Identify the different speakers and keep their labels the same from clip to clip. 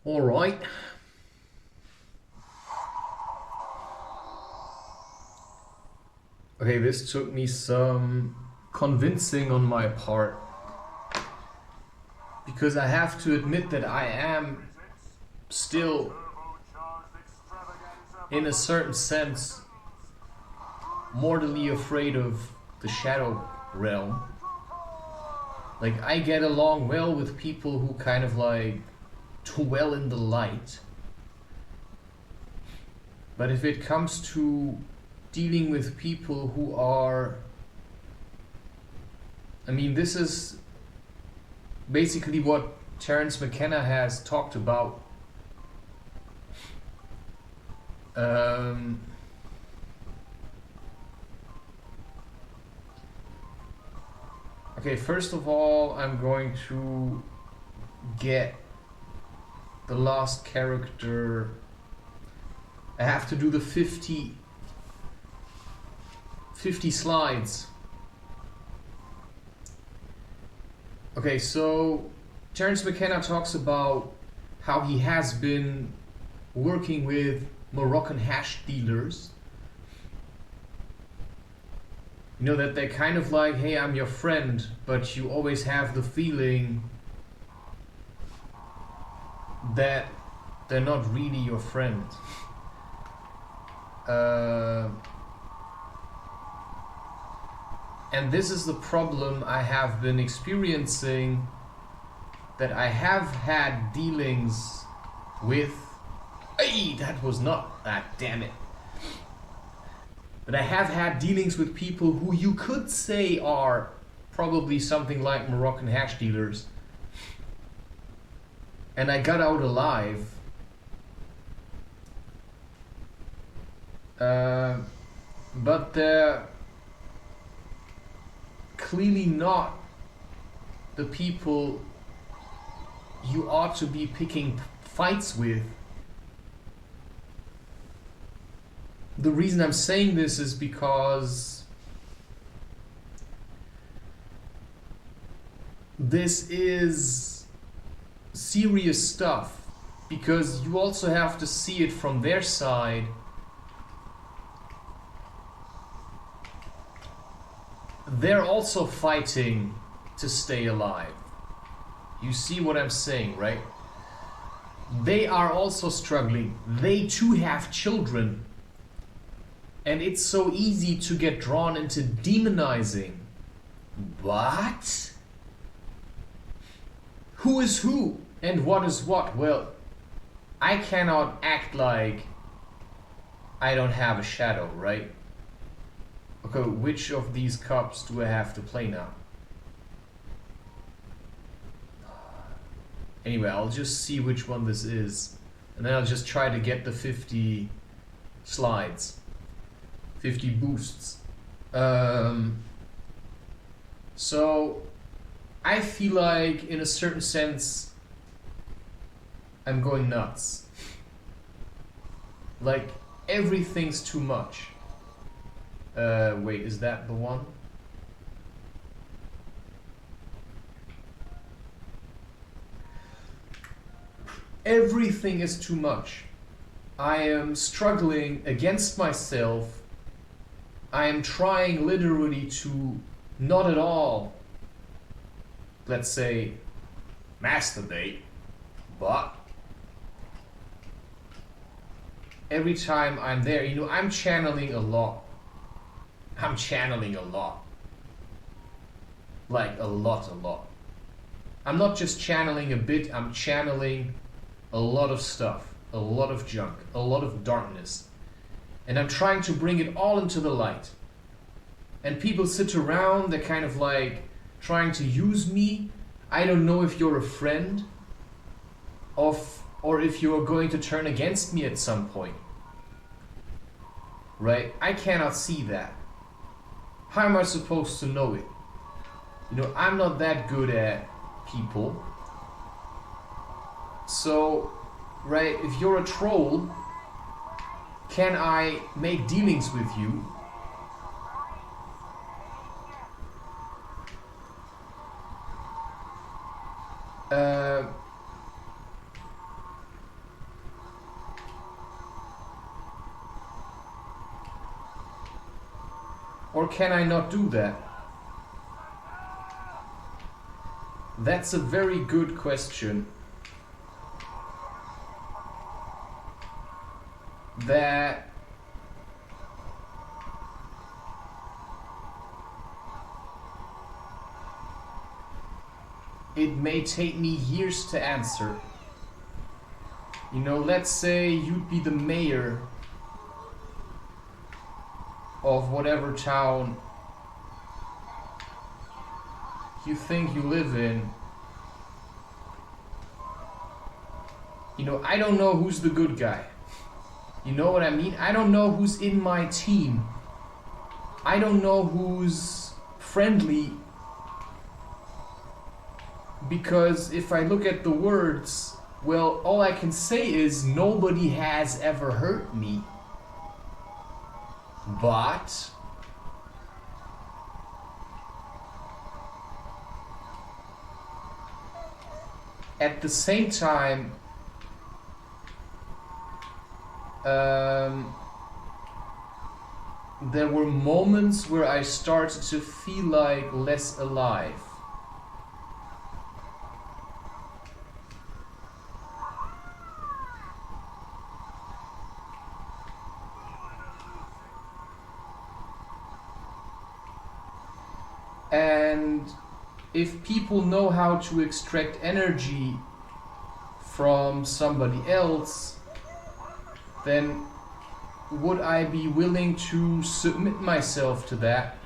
Speaker 1: All right. Okay, this took me some convincing on my part, because I have to admit that I am still, in a certain sense, mortally afraid of the shadow realm. Like, I get along well with people who kind of like dwell in the light. But if it comes to dealing with people who are... I mean, this is basically what Terence McKenna has talked about. Okay, first of all, I'm going to get the last character. I have to do the 50 slides. Okay, so Terence McKenna talks about how he has been working with Moroccan hash dealers. You know, that they're kind of like, hey, I'm your friend, but you always have the feeling that they're not really your friend. And this is the problem I have been experiencing, that I have had dealings with... Hey, that was not... damn it. But I have had dealings with people who you could say are probably something like Moroccan hash dealers. And I got out alive. But they're clearly not the people you ought to be picking fights with. The reason I'm saying this is because this is serious stuff, because you also have to see it from their side. They're also fighting to stay alive. You see what I'm saying, right? They are also struggling. They too have children. And it's so easy to get drawn into demonizing. What? Who is who and what is what? Well, I cannot act like I don't have a shadow, right? Okay, which of these cups do I have to play now? Anyway, I'll just see which one this is, and then I'll just try to get the 50 slides. 50 boosts. So I feel like, in a certain sense, I'm going nuts. Like, everything's too much. Wait, is that the one? Everything is too much. I am struggling against myself. I am trying literally to not at all, let's say, masturbate, but every time I'm there, you know, I'm channeling a lot. I'm channeling a lot. Like a lot. I'm not just channeling a bit, I'm channeling a lot of stuff, a lot of junk, a lot of darkness. And I'm trying to bring it all into the light. And people sit around, they're kind of like trying to use me. I don't know if you're a friend or if you're going to turn against me at some point. Right? I cannot see that. How am I supposed to know it? You know, I'm not that good at people. So, right, if you're a troll, can I make dealings with you? Or can I not do that? That's a very good question. That it may take me years to answer. You know, let's say you'd be the mayor of whatever town you think you live in. You know, I don't know who's the good guy. You know what I mean? I don't know who's in my team. I don't know who's friendly. Because if I look at the words, well, all I can say is nobody has ever hurt me. But at the same time, there were moments where I started to feel like less alive. And if people know how to extract energy from somebody else, then would I be willing to submit myself to that?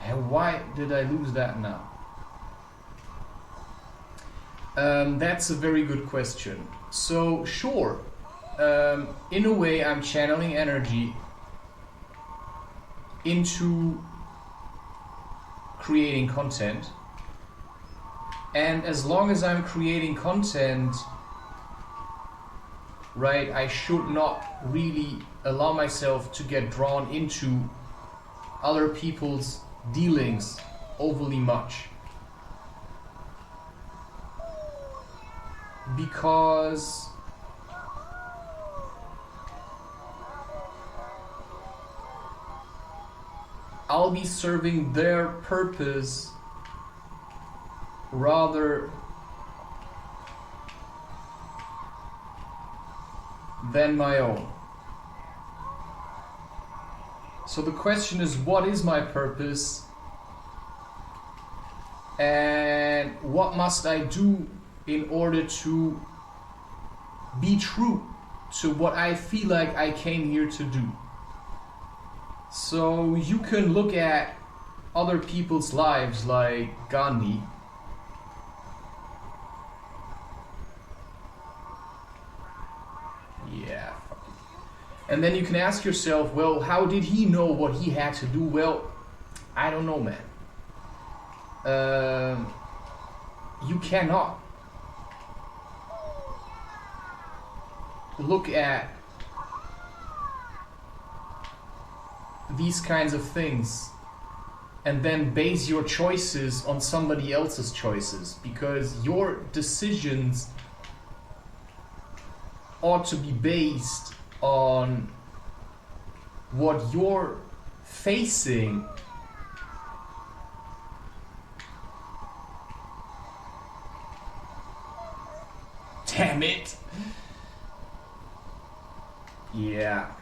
Speaker 1: And why did I lose that now? That's a very good question. So sure, in a way I'm channeling energy into creating content, and as long as I'm creating content, right, I should not really allow myself to get drawn into other people's dealings overly much, because I'll be serving their purpose rather than my own. So the question is, what is my purpose? And what must I do in order to be true to what I feel like I came here to do? So you can look at other people's lives like Gandhi. Yeah, fuck it. And then you can ask yourself, well, how did he know what he had to do? Well, I don't know, man. You cannot look at these kinds of things and then base your choices on somebody else's choices, because your decisions ought to be based on what you're facing damn it. Yeah.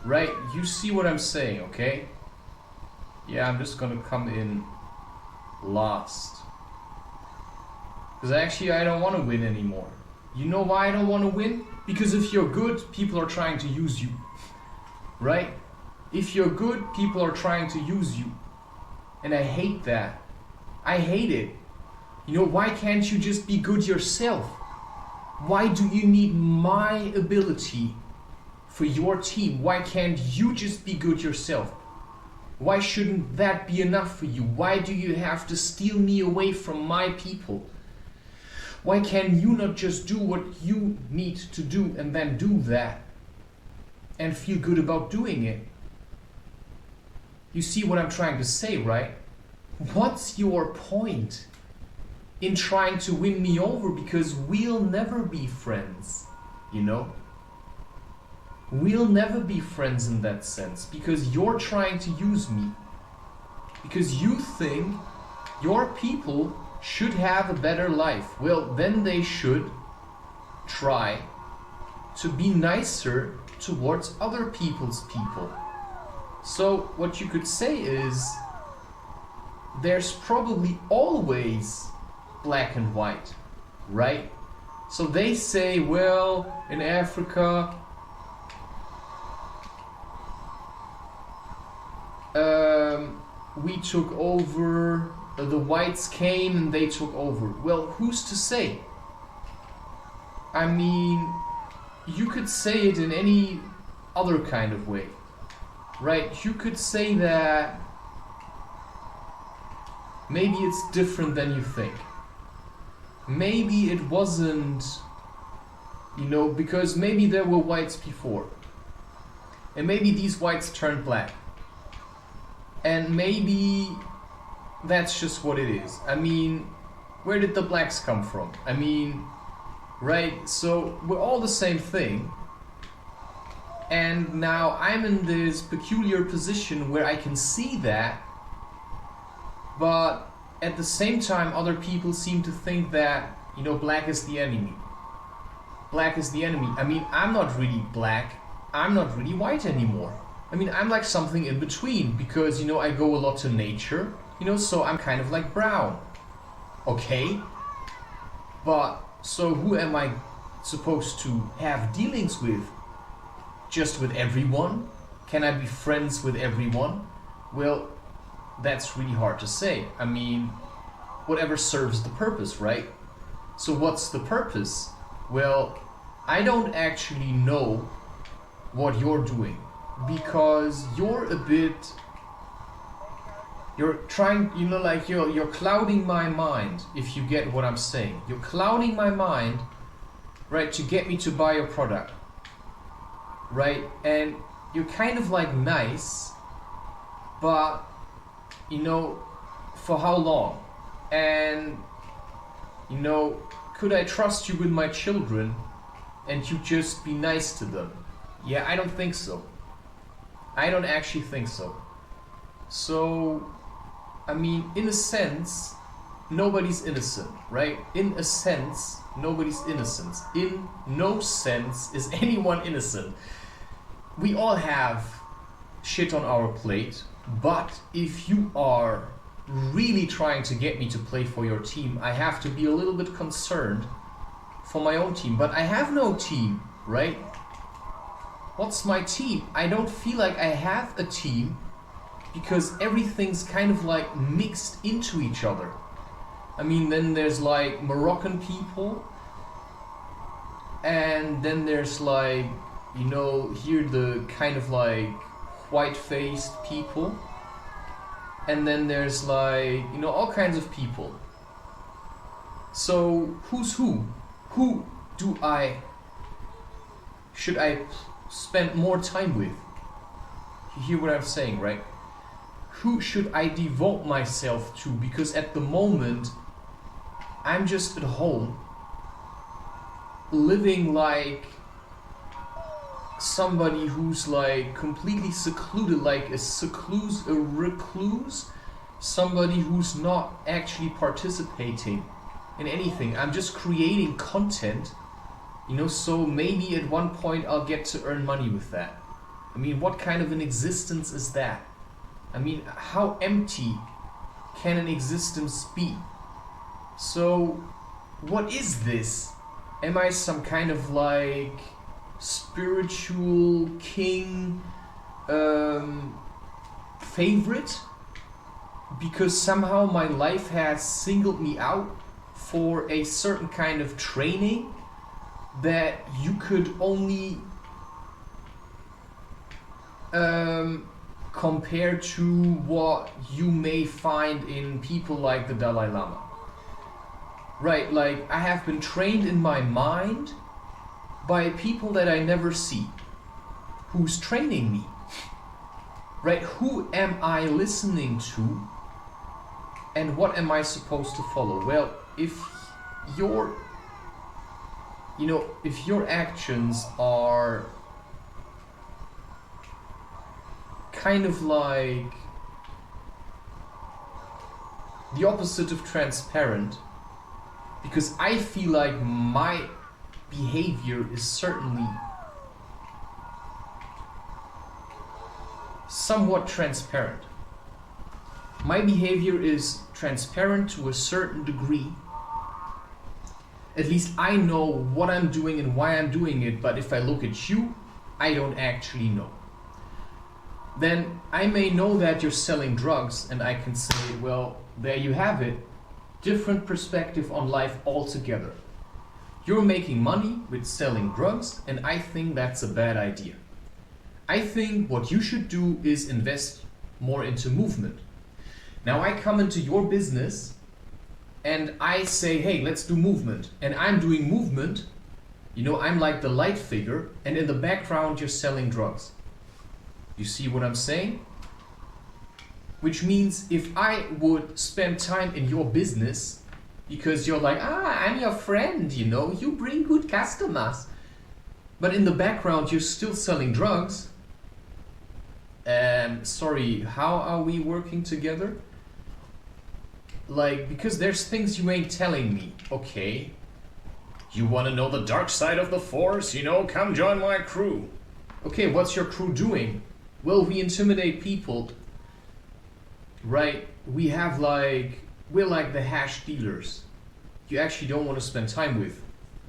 Speaker 1: Right, you see what I'm saying, okay? Yeah, I'm just gonna come in last. Because actually I don't want to win anymore. You know why I don't want to win? Because if you're good, people are trying to use you. Right? If you're good, people are trying to use you. And I hate that. I hate it. You know, why can't you just be good yourself? Why do you need my ability for your team? Why can't you just be good yourself? Why shouldn't that be enough for you? Why do you have to steal me away from my people? Why can you not just do what you need to do and then do that and feel good about doing it? You see what I'm trying to say, right? What's your point in trying to win me over? Because we'll never be friends, you know? we'll never be friends in that sense, because you're trying to use me. Because you think your people should have a better life. Well, then they should try to be nicer towards other people's people. So what you could say is, there's probably always black and white, right? So they say, well, in Africa, we took over, the whites came and they took over. Well, who's to say? I mean, you could say it in any other kind of way, right? You could say that maybe it's different than you think. Maybe it wasn't, you know, because maybe there were whites before. And maybe these whites turned black. And maybe that's just what it is. I mean, where did the blacks come from? I mean, right? So we're all the same thing. And now I'm in this peculiar position where I can see that, but at the same time other people seem to think that, you know, black is the enemy. Black is the enemy. I mean, I'm not really black. I'm not really white anymore. I mean, I'm like something in between, because, you know, I go a lot to nature, you know, so I'm kind of like brown. Okay? But, so who am I supposed to have dealings with? Just with everyone? Can I be friends with everyone? Well, that's really hard to say. I mean, whatever serves the purpose, right? So what's the purpose? Well, I don't actually know what you're doing, because you're a bit, you're trying, you know, like you're clouding my mind, if you get what I'm saying. You're clouding my mind, right, to get me to buy your product, right? And you're kind of like nice, but, you know, for how long? And, you know, could I trust you with my children and you just be nice to them? Yeah, I don't think so. I don't actually think so. So, I mean, in a sense, nobody's innocent, right? In a sense, nobody's innocent. In no sense is anyone innocent. We all have shit on our plate, but if you are really trying to get me to play for your team, I have to be a little bit concerned for my own team. But I have no team, right? What's my team? I don't feel like I have a team, because everything's kind of like mixed into each other. I mean, then there's like Moroccan people, and then there's like, you know, here the kind of like white-faced people, and then there's like, you know, all kinds of people. So who's who? Who should I spend more time with? You hear what I'm saying, right? Who should I devote myself to? Because at the moment, I'm just at home, living like somebody who's like completely secluded, like a recluse, somebody who's not actually participating in anything. I'm just creating content, you know, so maybe at one point I'll get to earn money with that. I mean, what kind of an existence is that? I mean, how empty can an existence be? So, what is this? Am I some kind of like spiritual king favorite? Because somehow my life has singled me out for a certain kind of training that you could only compare to what you may find in people like the Dalai Lama. Right, like I have been trained in my mind by people that I never see. Who's training me? Right, who am I listening to? And what am I supposed to follow? Well, if your actions are kind of like the opposite of transparent, because I feel like my behavior is certainly somewhat transparent. My behavior is transparent to a certain degree. At least I know what I'm doing and why I'm doing it, but if I look at you, I don't actually know. Then I may know that you're selling drugs, and I can say, well, there you have it. Different perspective on life altogether. You're making money with selling drugs, and I think that's a bad idea. I think what you should do is invest more into movement. Now I come into your business and I say, hey, let's do movement. And I'm doing movement, you know, I'm like the light figure, and in the background you're selling drugs. You see what I'm saying? Which means if I would spend time in your business because you're like, I'm your friend, you know, you bring good customers. But in the background you're still selling drugs. Sorry, how are we working together? Like, because there's things you ain't telling me. Okay. You want to know the dark side of the force? You know, come join my crew. Okay, what's your crew doing? Well, we intimidate people. Right? We have like, we're like the hash dealers. You actually don't want to spend time with.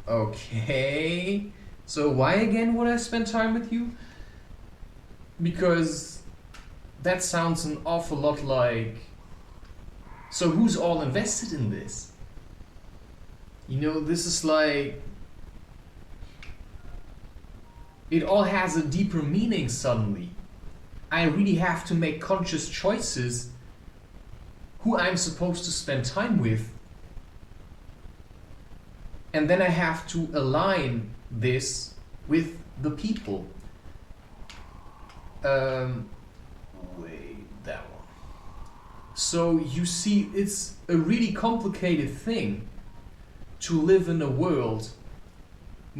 Speaker 1: Okay. So why again would I spend time with you? Because that sounds an awful lot like, so who's all invested in this? You know, this is like, it all has a deeper meaning suddenly. I really have to make conscious choices who I'm supposed to spend time with. And then I have to align this with the people. Wait, that one. So you see, it's a really complicated thing to live in a world,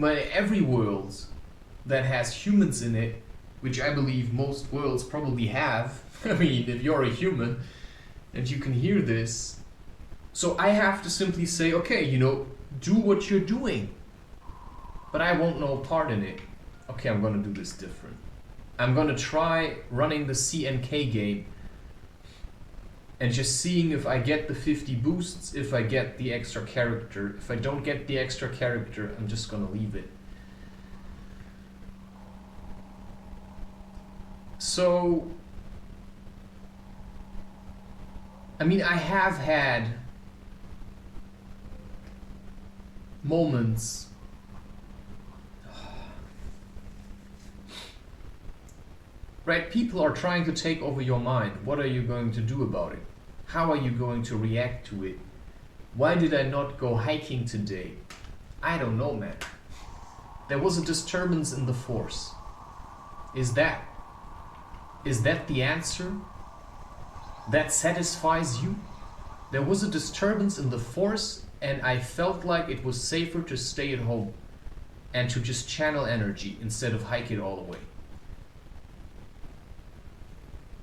Speaker 1: every world that has humans in it, which I believe most worlds probably have. I mean, if you're a human and you can hear this. So I have to simply say, okay, you know, do what you're doing, but I won't know a part in it. Okay, I'm gonna do this different. I'm gonna try running the CNK game and just seeing if I get the 50 boosts, if I get the extra character. If I don't get the extra character, I'm just gonna leave it. So, I mean, I have had moments right, people are trying to take over your mind. What are you going to do about it? How are you going to react to it? Why did I not go hiking today? I don't know, man. There was a disturbance in the force. Is that the answer? That satisfies you? There was a disturbance in the force, and I felt like it was safer to stay at home and to just channel energy instead of hike it all the way.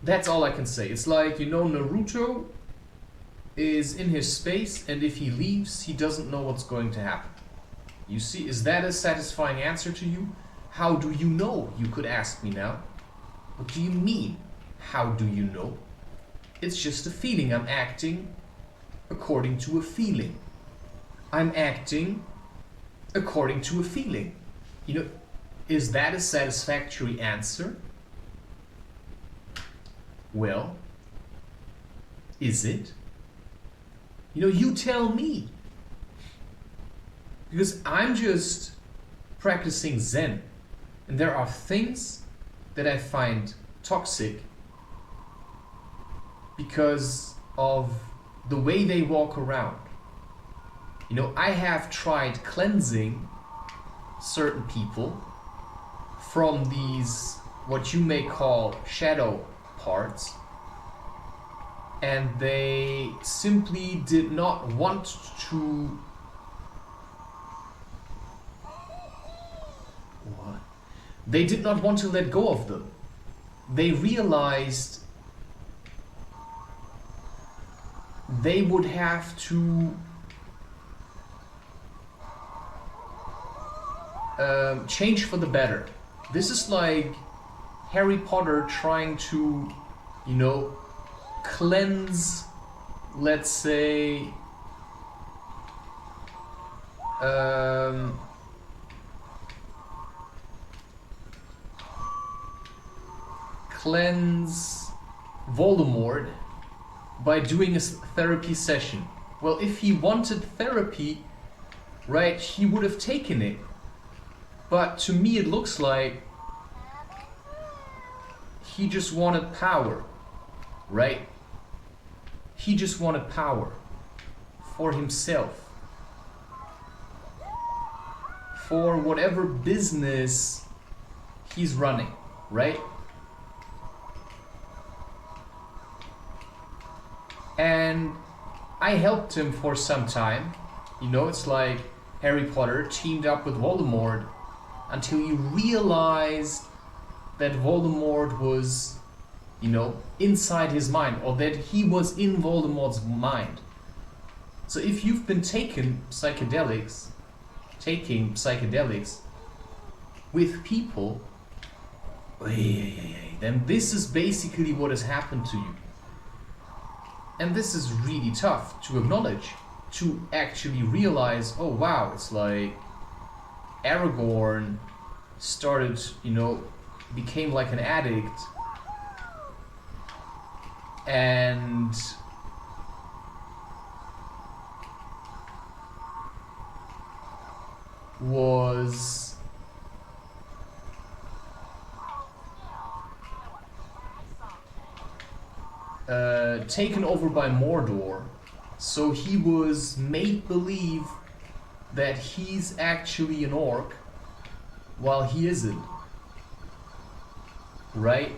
Speaker 1: That's all I can say. It's like, you know, Naruto is in his space, and if he leaves, he doesn't know what's going to happen. You see, is that a satisfying answer to you? How do you know? You could ask me now. What do you mean? How do you know? It's just a feeling. I'm acting according to a feeling. I'm acting according to a feeling. You know, is that a satisfactory answer? Well, is it? You know, you tell me. Because I'm just practicing Zen. And there are things that I find toxic because of the way they walk around. You know, I have tried cleansing certain people from these, what you may call shadow parts, and they simply did not want to They did not want to let go of them. they realized they would have to change for the better. This is like Harry Potter trying to, you know, cleanse, let's say, cleanse Voldemort by doing a therapy session. Well, if he wanted therapy, right, he would have taken it. But to me it looks like he just wanted power, right? He just wanted power for himself, for whatever business he's running, right? And I helped him for some time. You know, it's like Harry Potter teamed up with Voldemort until he realized that Voldemort was, you know, inside his mind, or that he was in Voldemort's mind. So if you've been taking psychedelics with people, then this is basically what has happened to you. And this is really tough to acknowledge, to actually realize, oh wow, it's like Aragorn started, you know, became like an addict, and was taken over by Mordor. So he was made believe that he's actually an orc while he isn't, right?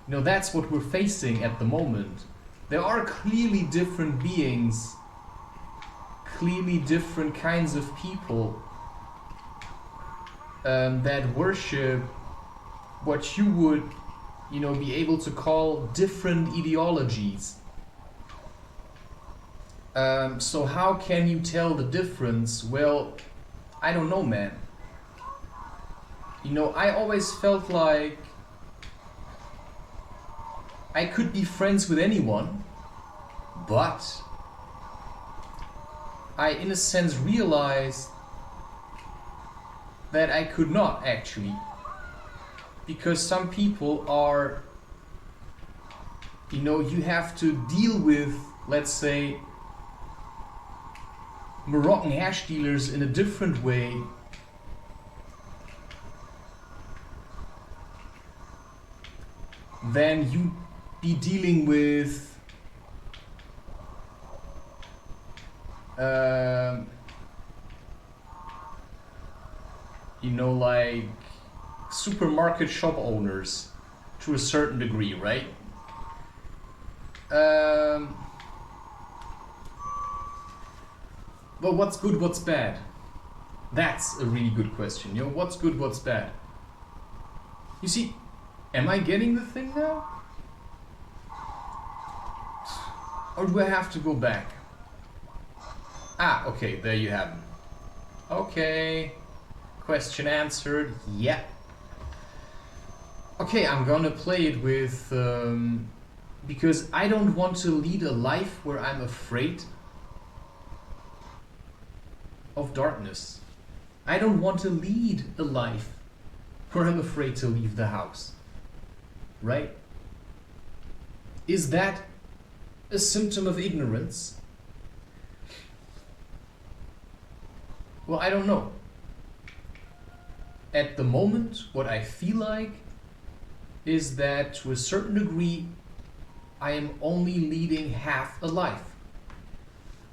Speaker 1: You know, that's what we're facing at the moment. There are clearly different beings, clearly different kinds of people that worship what you would, you know, be able to call different ideologies. So how can you tell the difference? Well, I don't know, man. You know, I always felt like I could be friends with anyone, but I, in a sense, realized that I could not actually. Because some people are, you know, you have to deal with, let's say, Moroccan hash dealers in a different way than you be dealing with you know, like supermarket shop owners to a certain degree, right? Well, what's good, what's bad? That's a really good question. You know, what's good, what's bad? You see, am I getting the thing now? Or do I have to go back? Ah, okay, there you have it. Okay, question answered, yeah. Okay, I'm gonna play it with, because I don't want to lead a life where I'm afraid of darkness. I don't want to lead a life where I'm afraid to leave the house. Right? Is that a symptom of ignorance? Well, I don't know. At the moment, what I feel like is that to a certain degree, I am only leading half a life.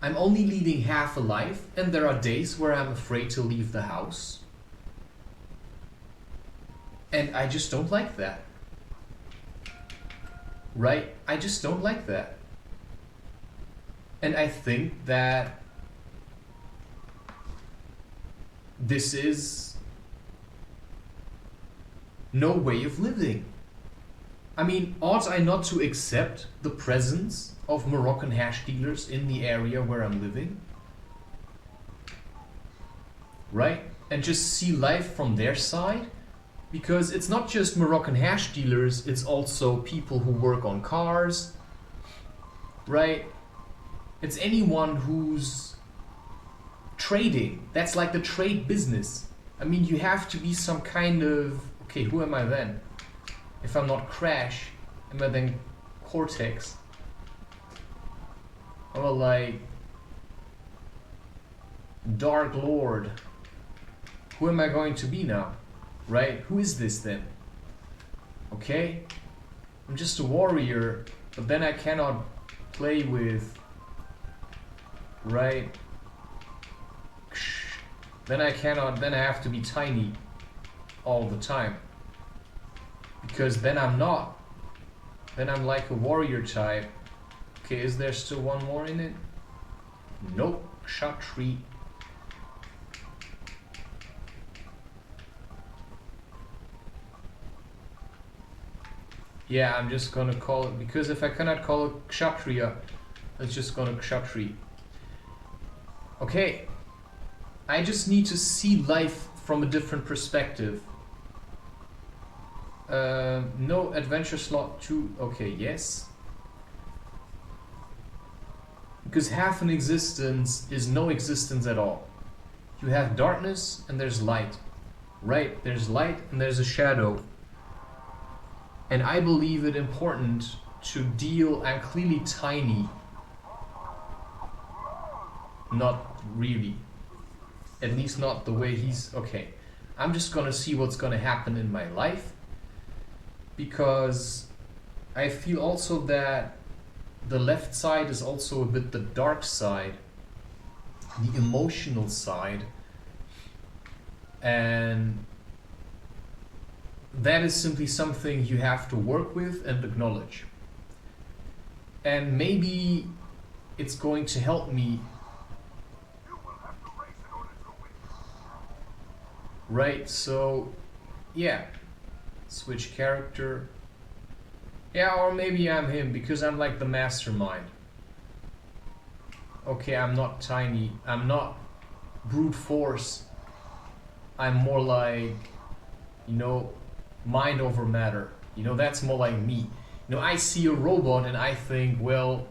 Speaker 1: I'm only leading half a life, and there are days where I'm afraid to leave the house. And I just don't like that. Right? I just don't like that. And I think that this is no way of living. I mean, ought I not to accept the presence of Moroccan hash dealers in the area where I'm living? Right? And just see life from their side? Because it's not just Moroccan hash dealers, it's also people who work on cars, right? It's anyone who's trading. That's like the trade business. I mean, you have to be some kind of... Okay, who am I then? If I'm not Crash, am I then Cortex? Or like... Dark Lord? Who am I going to be now? Right? Who is this then? Okay? I'm just a warrior, but then I cannot play with... Right? Then I cannot, then I have to be tiny all the time. Because then I'm not. Then I'm like a warrior type. Okay, is there still one more in it? Nope, Kshatri. Yeah, I'm just gonna call it, because if I cannot call it Kshatriya, it's just gonna Kshatri. Okay. I just need to see life from a different perspective. No adventure slot 2. Okay, yes. Because half an existence is no existence at all. You have darkness and there's light. Right, there's light and there's a shadow. And I believe it important to deal... I'm clearly tiny. Not really. At least not the way he's... Okay, I'm just gonna see what's gonna happen in my life, because I feel also that the left side is also a bit the dark side, the emotional side, and that is simply something you have to work with and acknowledge. And maybe it's going to help me. Right, so, yeah, switch character. Yeah, or maybe I'm him, because I'm like the mastermind. Okay, I'm not tiny, I'm not brute force. I'm more like, you know, mind over matter. You know, that's more like me. You know, I see a robot and I think, well,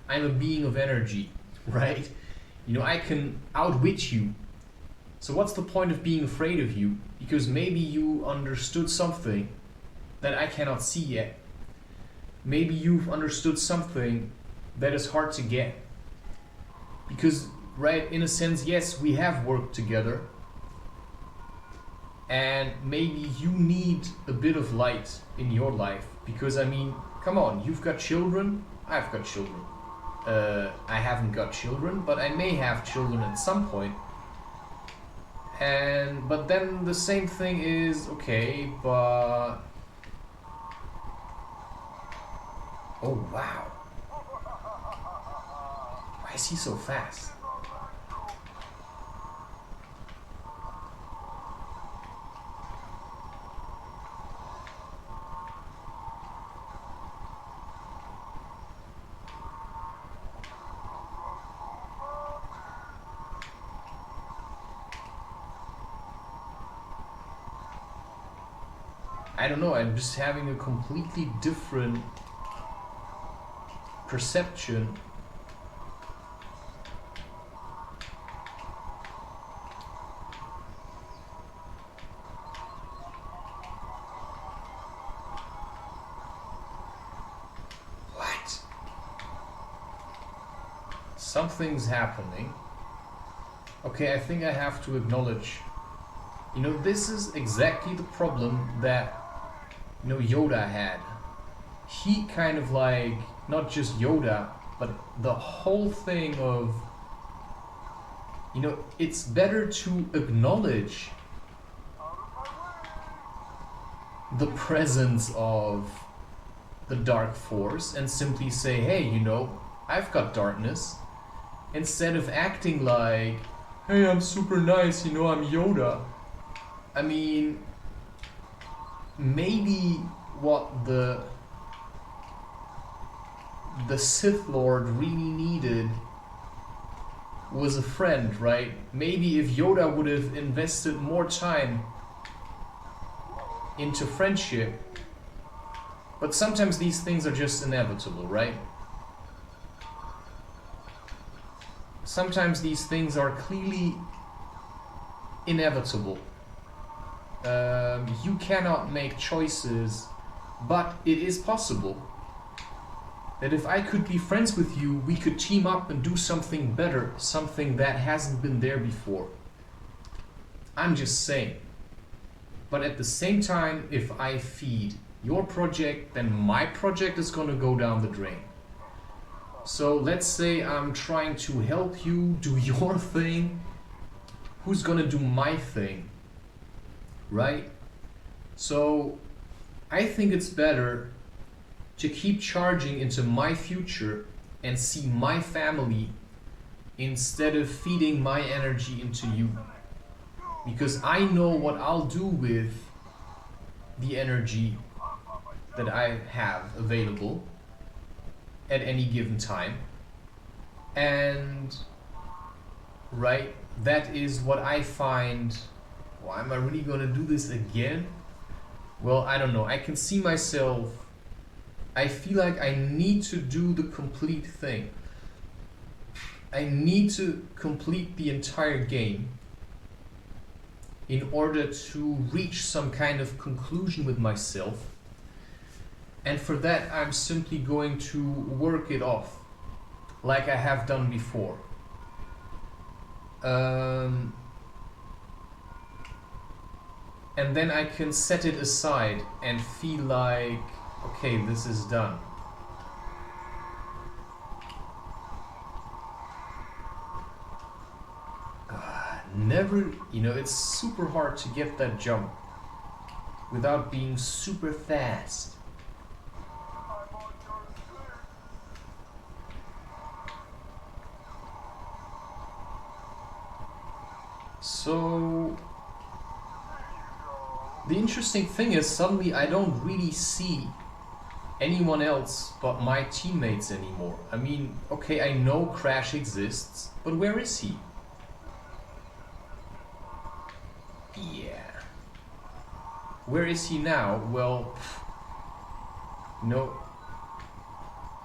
Speaker 1: I'm a being of energy, right? You know, I can outwit you. So what's the point of being afraid of you? Because maybe you understood something that I cannot see yet. Maybe you've understood something that is hard to get. Because, right, in a sense, yes, we have worked together. And maybe you need a bit of light in your life. Because, I mean, come on, you've got children, I've got children. I haven't got children, but I may have children at some point. But then the same thing is, okay, but... Oh, wow. Why is he so fast? I don't know, I'm just having a completely different perception. What? Something's happening. Okay, I think I have to acknowledge. You know, this is exactly the problem that, you know, Yoda had. He kind of like, not just Yoda, but the whole thing of, you know, it's better to acknowledge the presence of the dark force and simply say, hey, you know, I've got darkness, instead of acting like, hey, I'm super nice, you know, I'm Yoda. I mean, maybe what the the Sith Lord really needed was a friend, right? Maybe if Yoda would have invested more time into friendship, but sometimes these things are just inevitable, right? Sometimes these things are clearly inevitable. You cannot make choices, but it is possible that if I could be friends with you, we could team up and do something better, something that hasn't been there before. I'm just saying. But at the same time, if I feed your project, then my project is gonna go down the drain. So let's say I'm trying to help you do your thing. Who's gonna do my thing? Right? So I think it's better to keep charging into my future and see my family instead of feeding my energy into you. Because I know what I'll do with the energy that I have available at any given time. And right, that is what I find. Why am I really gonna do this again? Well, I don't know. I can see myself. I feel like I need to do the complete thing. I need to complete the entire game in order to reach some kind of conclusion with myself. And for that, I'm simply going to work it off like I have done before. And then I can set it aside and feel like, okay, this is done. Never, it's super hard to get that jump without being super fast. So the interesting thing is suddenly I don't really see anyone else but my teammates anymore. I mean, okay, I know Crash exists, but where is he? Yeah. Where is he now? Well,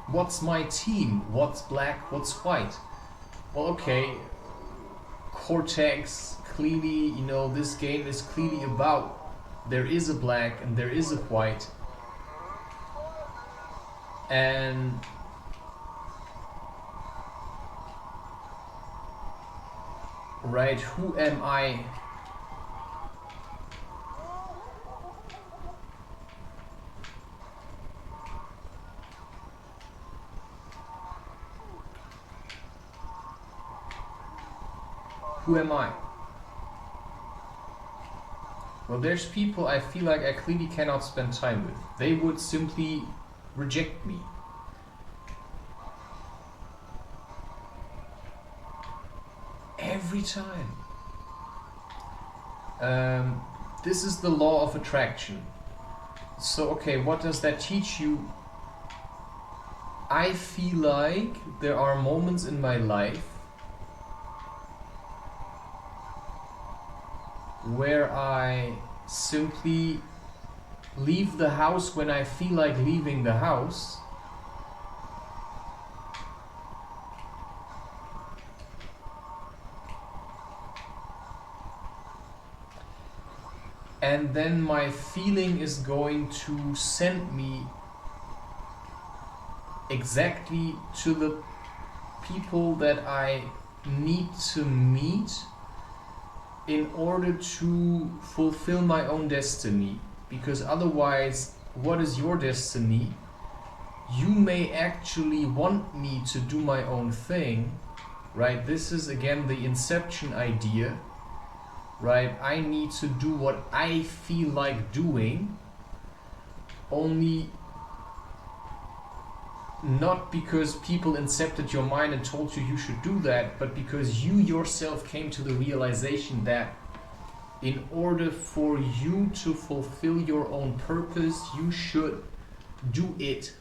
Speaker 1: what's my team? What's black? What's white? Well, okay, Cortex, clearly, this game is clearly about there is a black and there is a white. And right, who am I? Who am I? Well, there's people I feel like I clearly cannot spend time with. They would simply reject me. Every time. This is the law of attraction. So, okay, what does that teach you? I feel like there are moments in my life where I simply leave the house when I feel like leaving the house. And then my feeling is going to send me exactly to the people that I need to meet in order to fulfill my own destiny. Because otherwise, what is your destiny? You may actually want me to do my own thing, right? This is again the inception idea, right? I need to do what I feel like doing, only not because people incepted your mind and told you should do that, but because you yourself came to the realization that in order for you to fulfill your own purpose, you should do it.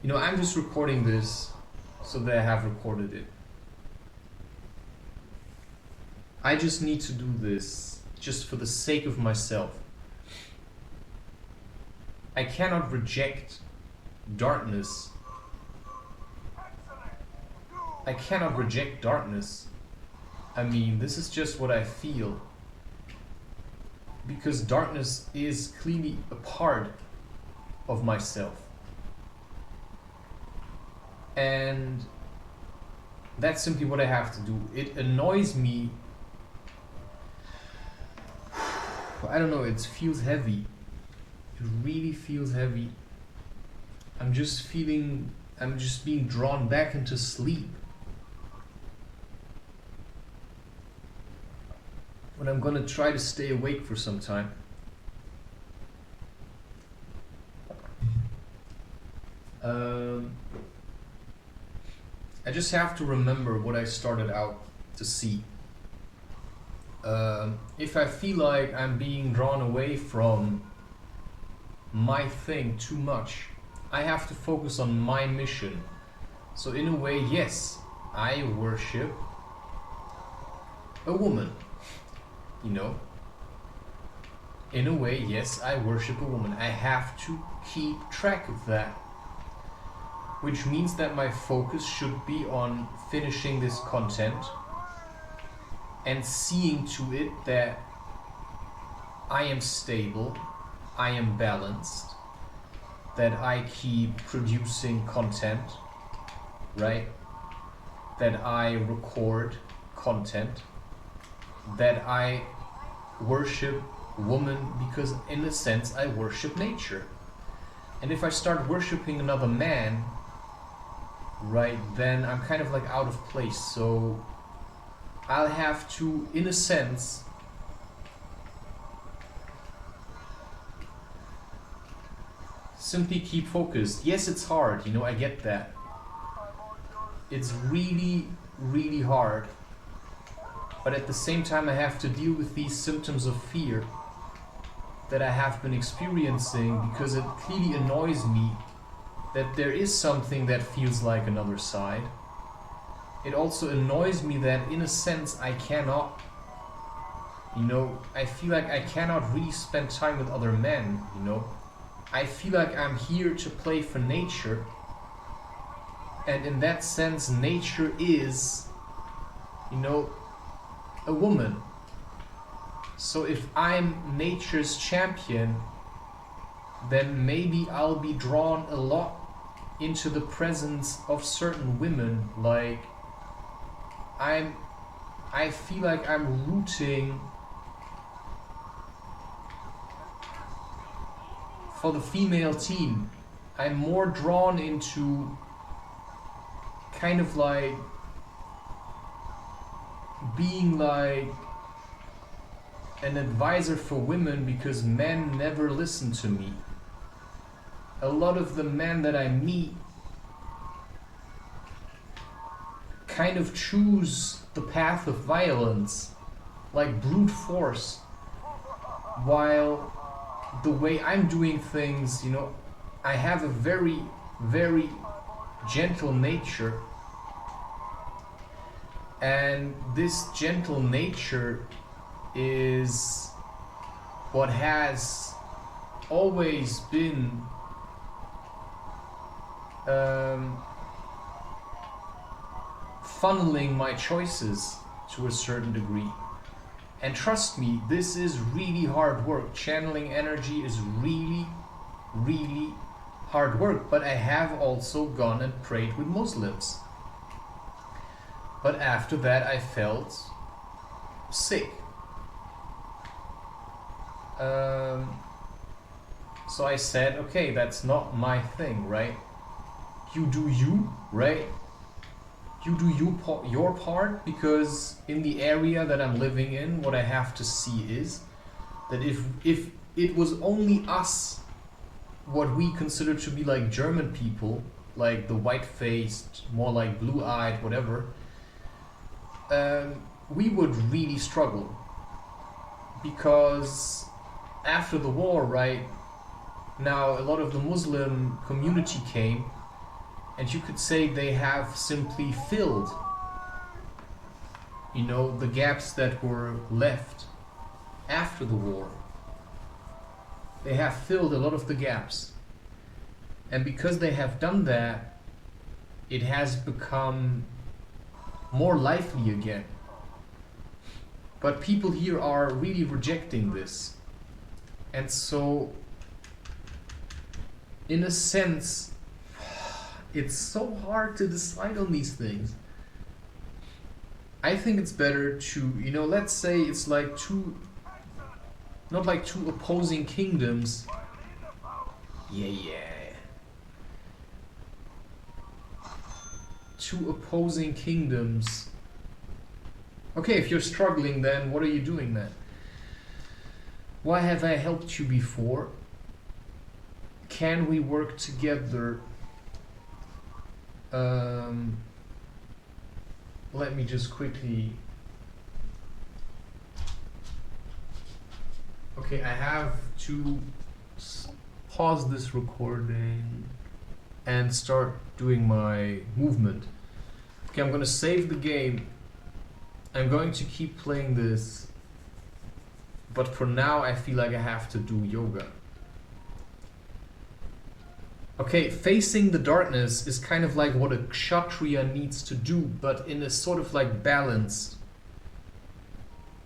Speaker 1: You know, I'm just recording this so that I have recorded it. I just need to do this just for the sake of myself. I cannot reject darkness. I cannot reject darkness. I mean, this is just what I feel. Because darkness is clearly a part of myself. And that's simply what I have to do. It annoys me. I don't know, it feels heavy. It really feels heavy. I'm just being drawn back into sleep. But I'm gonna try to stay awake for some time. I just have to remember what I started out to see. If I feel like I'm being drawn away from my thing too much, I have to focus on my mission. So in a way, yes, I worship a woman. You know, in a way, yes, I worship a woman. I have to keep track of that. Which means that my focus should be on finishing this content and seeing to it that I am stable, I am balanced, that I keep producing content, right? That I record content, that I worship woman because in a sense I worship nature. And if I start worshiping another man, right, then I'm kind of like out of place. So I'll have to, in a sense, simply keep focused. Yes, it's hard, you know, I get that. It's really, really hard. But at the same time, I have to deal with these symptoms of fear that I have been experiencing because it clearly annoys me that there is something that feels like another side. It also annoys me that in a sense I cannot, you know, I feel like I cannot really spend time with other men, you know. I feel like I'm here to play for nature, and in that sense nature is, you know, a woman. So if I'm nature's champion, then maybe I'll be drawn a lot into the presence of certain women. Like I feel like I'm rooting for the female team. I'm more drawn into kind of like being like an advisor for women because men never listen to me. A lot of the men that I meet kind of choose the path of violence, like brute force, while the way I'm doing things, you know, I have a very, very gentle nature, and this gentle nature is what has always been funneling my choices to a certain degree. And trust me, this is really hard work. Channeling energy is really, really hard work. But I have also gone and prayed with Muslims. But after that I felt sick. So I said, okay, that's not my thing, right? You do you, right? You do your part, because in the area that I'm living in, what I have to see is that if it was only us, what we consider to be like German people, like the white-faced, more like blue-eyed, whatever, we would really struggle. Because after the war, right, now a lot of the Muslim community came, And you could say they have simply filled, you know, the gaps that were left after the war. They have filled a lot of the gaps. And because they have done that, it has become more lively again. But people here are really rejecting this. And so, in a sense, it's so hard to decide on these things. I think it's better to, you know, let's say it's like not like two opposing kingdoms. Yeah. Two opposing kingdoms. Okay, if you're struggling, then what are you doing then? Why have I helped you before? Can we work together? Let me just quickly... Okay, I have to pause this recording and start doing my movement. Okay, I'm gonna save the game. I'm going to keep playing this, but for now I feel like I have to do yoga. Okay, facing the darkness is kind of like what a kshatriya needs to do, but in a sort of like balanced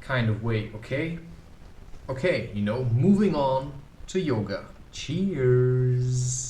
Speaker 1: kind of way, okay? Okay, you know, moving on to yoga. Cheers!